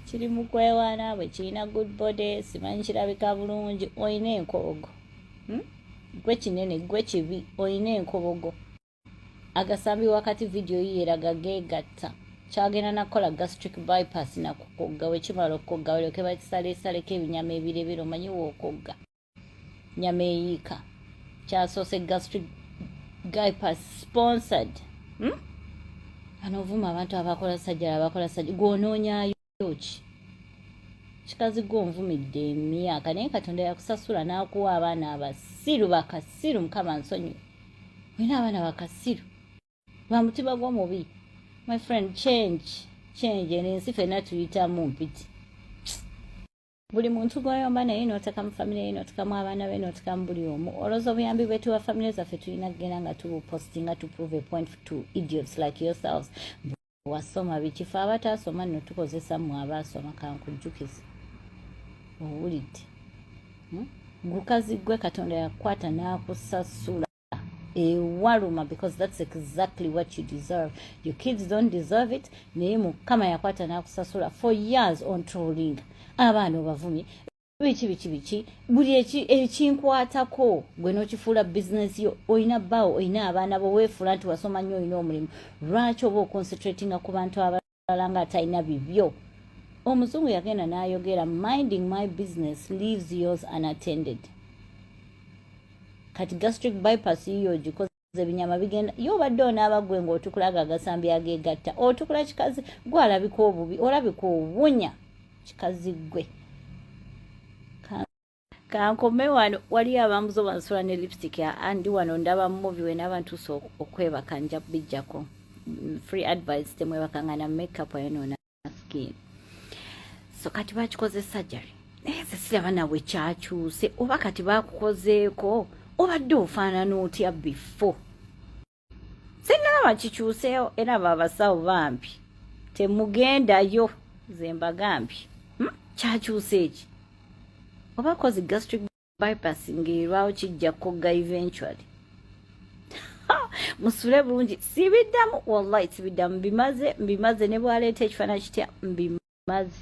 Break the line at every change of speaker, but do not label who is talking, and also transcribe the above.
kiri mu kwewaana bwe kirina good body simanyi kirabika bulungi oyina enkobogo gwe kinene gwe kibi oyina enkobogo agasambi wakati video yeraga gegatta kyagenda nakola gastric bypass nakukogga wekimala okukogga walyoke bakisaleesaleko ebinyama ebirebera omanyi wookogga nyama eyiika kyasoose gastric bypass sponsored ano ovuma abantu abakola sajjala gwonoonyayo ki kikazi gwonvumidde emyaka naye katonda yakusasula n'akuwa abaana abasiru bakasiru mukama nsonyi olina abaana bakasiru bamutima gw'omubi my friend change ensi fenna tuyitamu mpiti buli muntu gw'ayomba naye n'otekamu famire ye n'otekamu abaana be n'otekamu buli omu olowooza obuyambi bwetuwa famire zaffe tulina kugenda nga tubupostinga to prove a point to idiots like yourselves wasoma bikifa abataasoma nno tukozesa mmwe abaasoma kankujjukiza owulidde gukazi gwe katonda yakwata n'akusasula ewaluma because that's exactly what you deserve. Your kids don't deserve it. Naye mukama yakwata n'akusasula for years on trolling abaana obavumye biki buli ekinkwatako gwe n'okifuula bizinesi yo oyina bbaawo oyina abaana bo weefuula nti wasoma nnyo oyina omulimu lwaki oba oconcentratinga ku bantu abalala nga atalina bibyo omuzungu yagenda n'ayogera minding my business leaves yours unattended kati gastric bypass yiyo gikoze ebinyama bigenda yo obadde onaaba gwe ng'otukulaga agasambi ageegatta otukula kikazi gwe alabika obubi olabika owunya kikazi gwe kankome wano wali abambuzo bansula ne lipstick ya andi wano ndaba movie we n'abantu so okwebaka nja bijjako free advice temwebakanga na makeup ayonona skin so kati bakikoze surgery nze siraba nawe kyakyuse oba kati bakukozeeko obadde ofaanana otya before sinaba kikyuseewo era babasawo bambi temugendayo ze mbagambye kyakyuse eki oba kozi gastric bypass ng'erwawo kijja kogga eventually musule bulungi sibiddamu wallahi sibiddamu mbimaze ne bwaleeta ekifaananyi kitya mbimaze